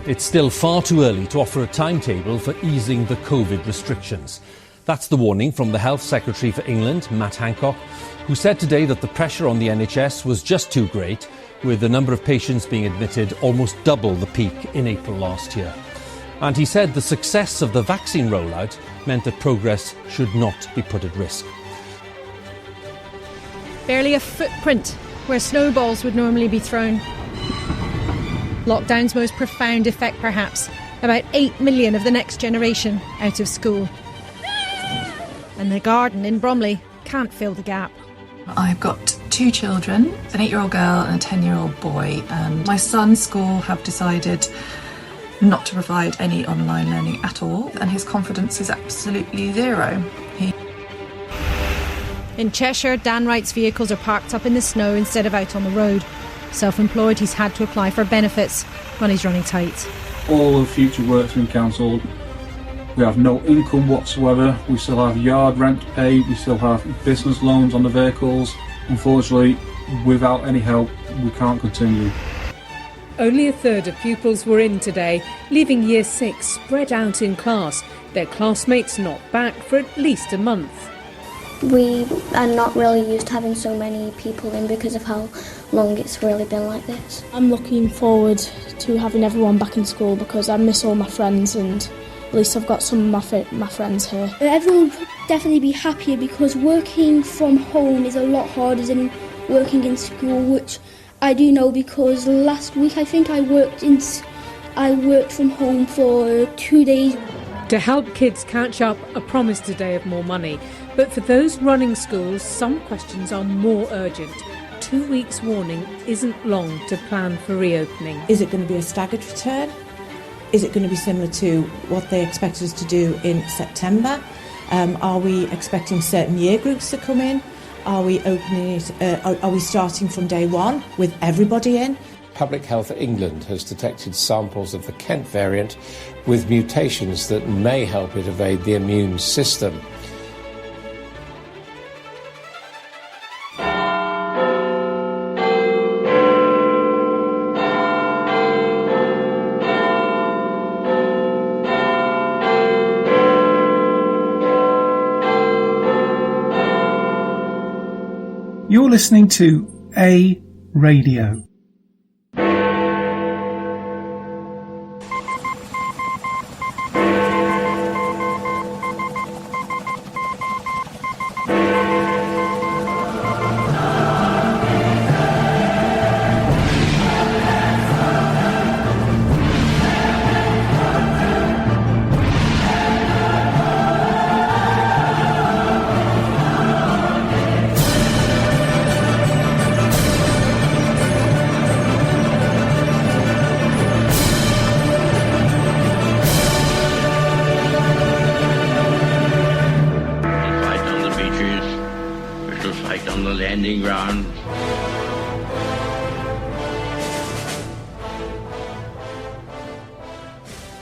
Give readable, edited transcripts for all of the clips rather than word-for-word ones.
It's still far too early to offer a timetable for easing the COVID restrictions. That's the warning from the Health Secretary for England, Matt Hancock, who said today that the pressure on the NHS was just too great, with the number of patients being admitted almost double the peak in April last year. And he said the success of the vaccine rollout meant that progress should not be put at risk. Barely a footprint where snowballs would normally be thrown. Lockdown's most profound effect, perhaps. About 8 million of the next generation out of school. And the garden in Bromley can't fill the gap. I've got 2 children, an 8-year-old girl and a 10-year-old boy. And my son's school have decided not to provide any online learning at all. And his confidence is absolutely zero. In Cheshire, Dan Wright's vehicles are parked up in the snow instead of out on the road. Self-employed, he's had to apply for benefits. Money's running tight. All of the future work's been cancelled. We have no income whatsoever. We still have yard rent to pay. We still have business loans on the vehicles. Unfortunately, without any help, we can't continue. Only a third of pupils were in today, leaving Year 6 spread out in class. Their classmates not back for at least a month. We are not really used to having so many people in because of how long it's really been like this. I'm looking forward to having everyone back in school because I miss all my friends and at least I've got some of my friends here. Everyone would definitely be happier because working from home is a lot harder than working in school, which I do know because last week I think I worked from home for 2 days. To help kids catch up, a promise today of more money. But for those running schools, some questions are more urgent. 2 weeks' warning isn't long to plan for reopening. Is it going to be a staggered return? Is it going to be similar to what they expect us to do in September? Are we expecting certain year groups to come in? Are we opening it? Are we starting from day one with everybody in? Public Health England has detected samples of the Kent variant with mutations that may help it evade the immune system. You're listening to A Radio.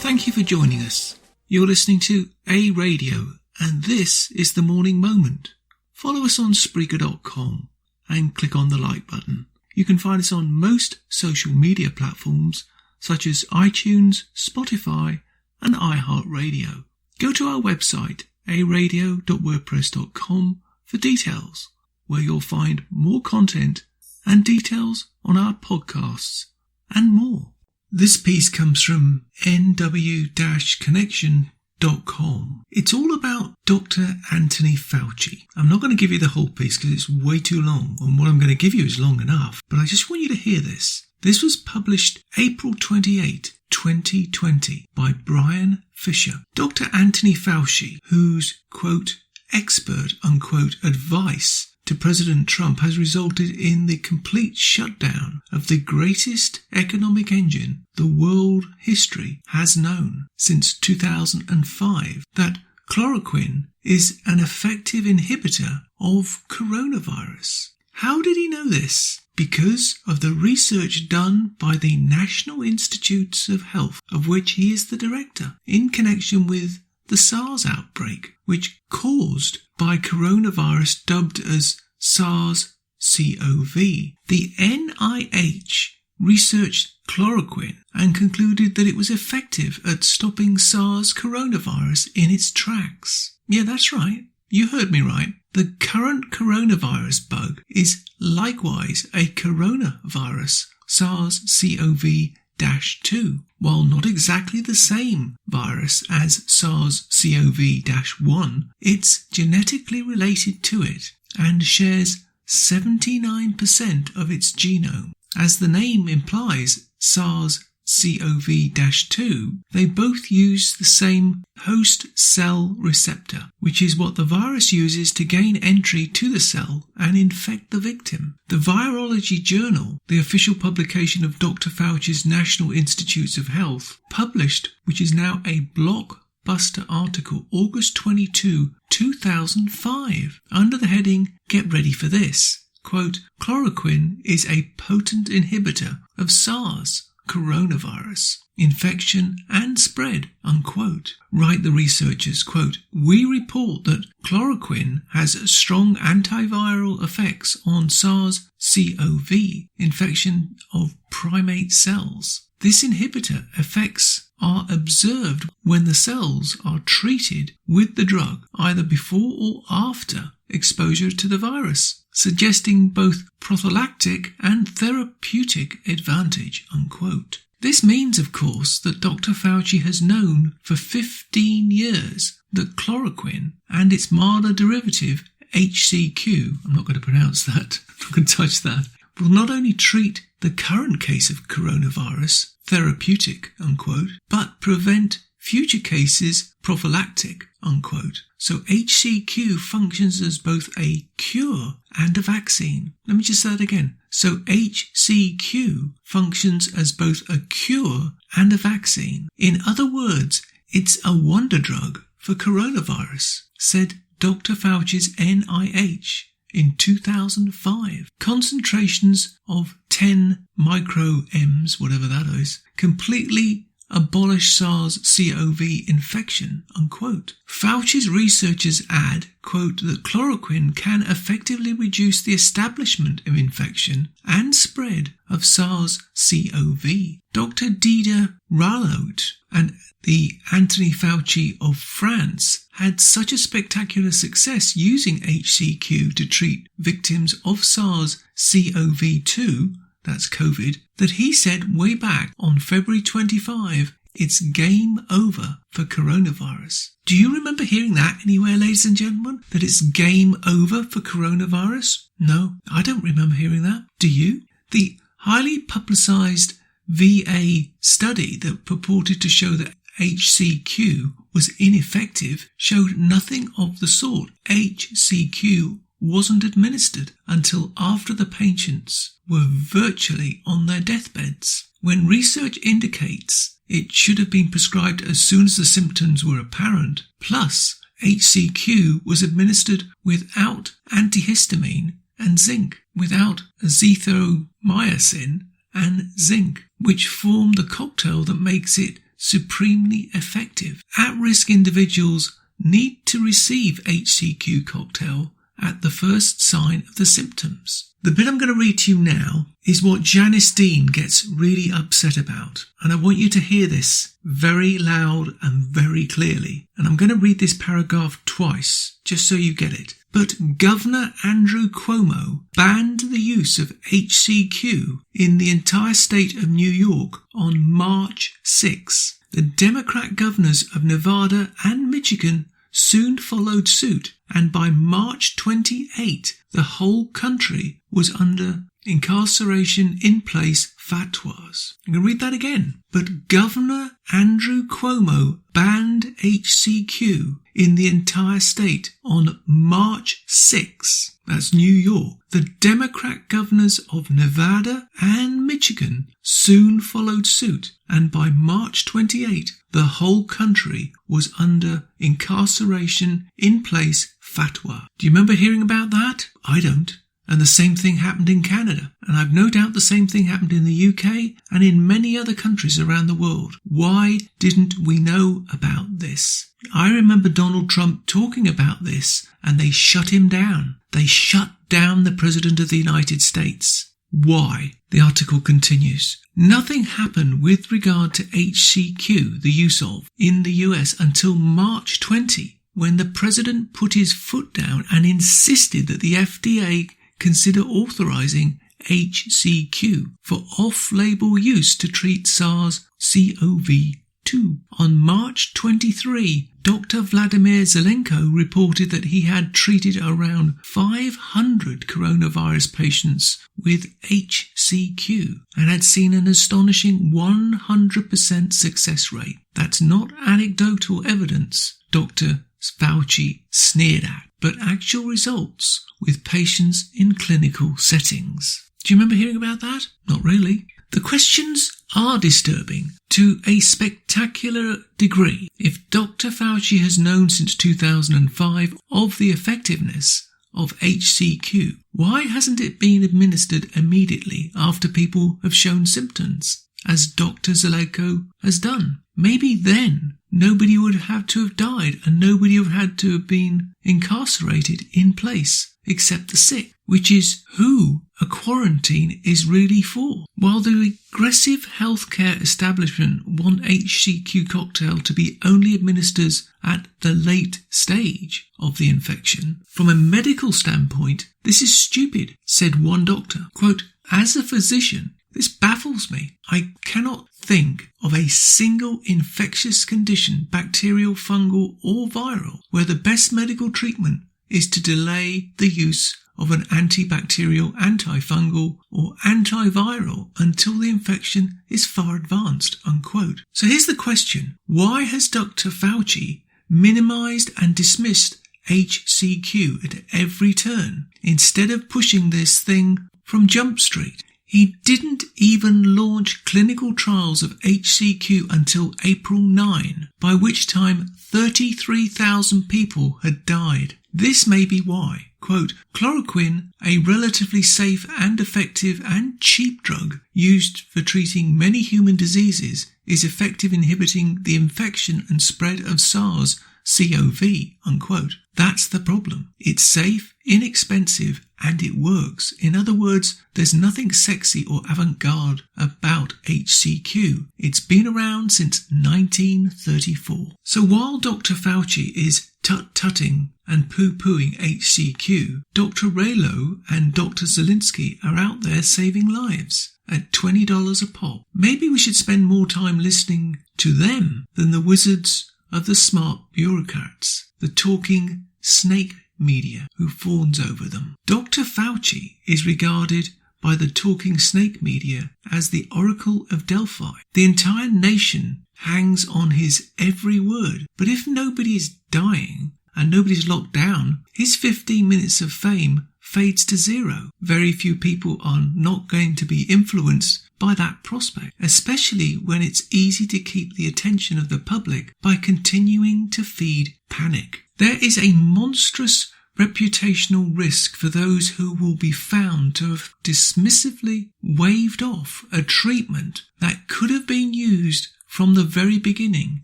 Thank you for joining us. You're listening to A Radio, and this is the Morning Moment. Follow us on Spreaker.com and click on the like button. You can find us on most social media platforms such as iTunes, Spotify, and iHeartRadio. Go to our website, aradio.wordpress.com, for details, where you'll find more content and details on our podcasts and more. This piece comes from nw-connection.com. It's all about Dr. Anthony Fauci. I'm not going to give you the whole piece because it's way too long, and what I'm going to give you is long enough, but I just want you to hear this. This was published April 28, 2020 by Brian Fisher. Dr. Anthony Fauci, whose, quote, expert, unquote, advice to President Trump has resulted in the complete shutdown of the greatest economic engine the world history has known since 2005, that chloroquine is an effective inhibitor of coronavirus. How did he know this? Because of the research done by the National Institutes of Health, of which he is the director, in connection with the SARS outbreak, which caused by coronavirus dubbed as SARS-CoV. The NIH researched chloroquine and concluded that it was effective at stopping SARS coronavirus in its tracks. Yeah, that's right. You heard me right. The current coronavirus bug is likewise a coronavirus, SARS-CoV-2, while not exactly the same virus as SARS-CoV-1, it's genetically related to it and shares 79% of its genome. As the name implies, SARS-CoV-2, they both use the same host cell receptor, which is what the virus uses to gain entry to the cell and infect the victim. The Virology Journal, the official publication of Dr. Fauci's National Institutes of Health, published, which is now a blockbuster article, August 22, 2005, under the heading, get ready for this. Quote, chloroquine is a potent inhibitor of SARS coronavirus infection and spread, unquote. Write the researchers, quote, we report that chloroquine has strong antiviral effects on SARS-CoV infection of primate cells. This inhibitor effects are observed when the cells are treated with the drug, either before or after exposure to the virus, suggesting both prophylactic and therapeutic advantage, unquote. This means, of course, that Dr. Fauci has known for 15 years that chloroquine and its milder derivative, HCQ, I'm not going to pronounce that, I'm not going to touch that, will not only treat the current case of coronavirus, therapeutic, unquote, but prevent future cases, prophylactic, unquote. So HCQ functions as both a cure and a vaccine. Let me just say that again. So HCQ functions as both a cure and a vaccine. In other words, it's a wonder drug for coronavirus, said Dr. Fauci's NIH in 2005. Concentrations of 10 micro-m's, whatever that is, completely abolish SARS-CoV infection, unquote. Fauci's researchers add, quote, that chloroquine can effectively reduce the establishment of infection and spread of SARS-CoV. Dr. Didier Raoult and the Anthony Fauci of France had such a spectacular success using HCQ to treat victims of SARS-CoV-2, that's COVID, that he said way back on February 25, it's game over for coronavirus. Do you remember hearing that anywhere, ladies and gentlemen? That it's game over for coronavirus? No, I don't remember hearing that. Do you? The highly publicised VA study that purported to show that HCQ was ineffective showed nothing of the sort. HCQ wasn't administered until after the patients were virtually on their deathbeds. When research indicates it should have been prescribed as soon as the symptoms were apparent, plus HCQ was administered without antihistamine and zinc, without azithromycin and zinc, which form the cocktail that makes it supremely effective. At-risk individuals need to receive HCQ cocktail at the first sign of the symptoms. The bit I'm going to read to you now is what Janice Dean gets really upset about, and I want you to hear this very loud and very clearly. And I'm going to read this paragraph twice, just so you get it. But Governor Andrew Cuomo banned the use of HCQ in the entire state of New York on March 6. The Democrat governors of Nevada and Michigan soon followed suit, and by March 28, the whole country was under incarceration in place fatwas. I'm going to read that again. But Governor Andrew Cuomo banned HCQ in the entire state on March 6. That's New York. The Democrat governors of Nevada and Michigan soon followed suit, and by March 28, the whole country was under incarceration in place fatwa. Do you remember hearing about that? I don't. And the same thing happened in Canada. And I've no doubt the same thing happened in the UK and in many other countries around the world. Why didn't we know about this? I remember Donald Trump talking about this, and they shut him down. They shut down the President of the United States. Why? The article continues. Nothing happened with regard to HCQ, the use of, in the US until March 20, when the president put his foot down and insisted that the FDA consider authorizing HCQ for off-label use to treat SARS-CoV-2. On March 23, Dr. Vladimir Zelenko reported that he had treated around 500 coronavirus patients with HCQ and had seen an astonishing 100% success rate. That's not anecdotal evidence, Dr. Fauci sneered at, but actual results with patients in clinical settings. Do you remember hearing about that? Not really. The questions are disturbing to a spectacular degree. If Dr. Fauci has known since 2005 of the effectiveness of HCQ, why hasn't it been administered immediately after people have shown symptoms, as Dr. Zelenko has done? Maybe then nobody would have to have died and nobody would have had to have been incarcerated in place except the sick, which is who a quarantine is really for. While the aggressive healthcare establishment want HCQ cocktail to be only administered at the late stage of the infection, from a medical standpoint, this is stupid, said one doctor. Quote, as a physician, this baffles me. I cannot think of a single infectious condition, bacterial, fungal or viral, where the best medical treatment is to delay the use of an antibacterial, antifungal or antiviral until the infection is far advanced, unquote. So here's the question. Why has Dr. Fauci minimized and dismissed HCQ at every turn instead of pushing this thing from Jump Street? He didn't even launch clinical trials of HCQ until April 9, by which time 33,000 people had died. This may be why, quote, chloroquine, a relatively safe and effective and cheap drug used for treating many human diseases, is effective in inhibiting the infection and spread of SARS-CoV, unquote. That's the problem. It's safe, inexpensive, and it works. In other words, there's nothing sexy or avant-garde about HCQ. It's been around since 1934. So while Dr. Fauci is tut-tutting and poo-pooing HCQ, Dr. Raylo and Dr. Zelinsky are out there saving lives at $20 a pop. Maybe we should spend more time listening to them than the wizards of the smart bureaucrats, the talking snake media who fawns over them. Dr. Fauci is regarded by the talking snake media as the Oracle of Delphi. The entire nation hangs on his every word. But if nobody is dying and nobody's locked down, his 15 minutes of fame fades to zero. Very few people are not going to be influenced by that prospect, especially when it's easy to keep the attention of the public by continuing to feed panic. There is a monstrous reputational risk for those who will be found to have dismissively waved off a treatment that could have been used from the very beginning.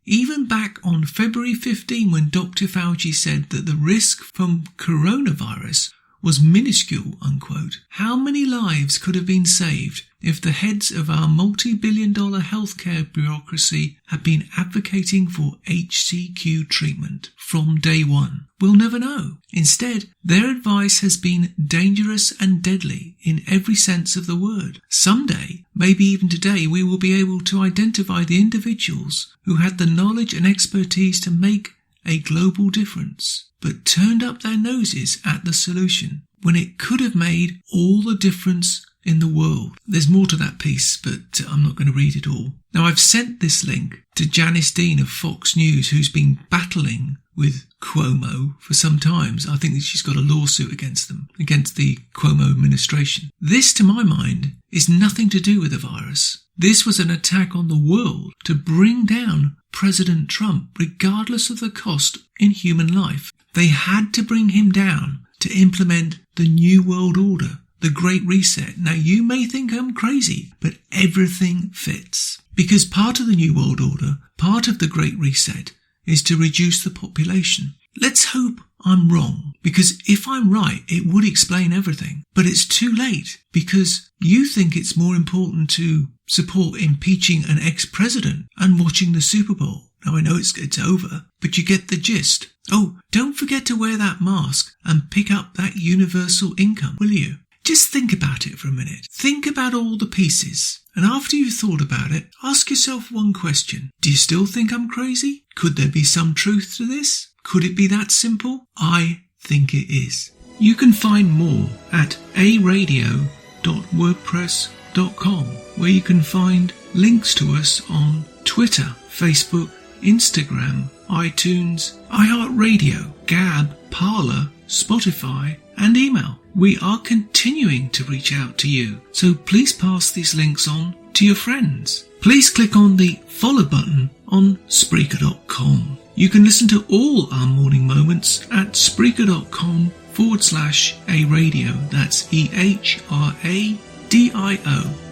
Even back on February 15, when Dr. Fauci said that the risk from coronavirus was minuscule, unquote. How many lives could have been saved if the heads of our multi-billion-dollar healthcare bureaucracy had been advocating for HCQ treatment from day one? We'll never know. Instead, their advice has been dangerous and deadly in every sense of the word. Someday, maybe even today, we will be able to identify the individuals who had the knowledge and expertise to make a global difference, but turned up their noses at the solution when it could have made all the difference in the world. There's more to that piece, but I'm not going to read it all. Now, I've sent this link to Janice Dean of Fox News, who's been battling with Cuomo for some time. I think that she's got a lawsuit against them, against the Cuomo administration. This, to my mind, is nothing to do with the virus. This was an attack on the world to bring down President Trump, regardless of the cost in human life. They had to bring him down to implement the New World Order, the Great Reset. Now, you may think I'm crazy, but everything fits. Because part of the New World Order, part of the Great Reset, is to reduce the population. Let's hope I'm wrong, because if I'm right, it would explain everything. But it's too late, because you think it's more important to support impeaching an ex-president and watching the Super Bowl. Now, I know it's over, but you get the gist. Oh, don't forget to wear that mask and pick up that universal income, will you? Just think about it for a minute. Think about all the pieces. And after you've thought about it, ask yourself one question. Do you still think I'm crazy? Could there be some truth to this? Could it be that simple? I think it is. You can find more at aradio.wordpress.com, where you can find links to us on Twitter, Facebook, Instagram, iTunes, iHeartRadio, Gab, Parler, Spotify, and email. We are continuing to reach out to you, so please pass these links on to your friends. Please click on the follow button on Spreaker.com. You can listen to all our morning moments at Spreaker.com/A-Radio. That's EHRADIO,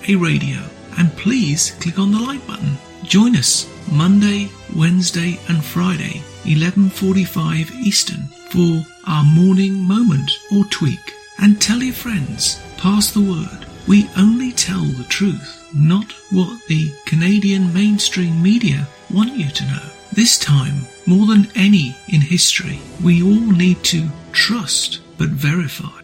a radio. And please click on the like button. Join us Monday, Wednesday and Friday, 11:45 Eastern, for our morning moment or tweak. And tell your friends, pass the word. We only tell the truth, not what the Canadian mainstream media want you to know. This time, more than any in history, we all need to trust but verify.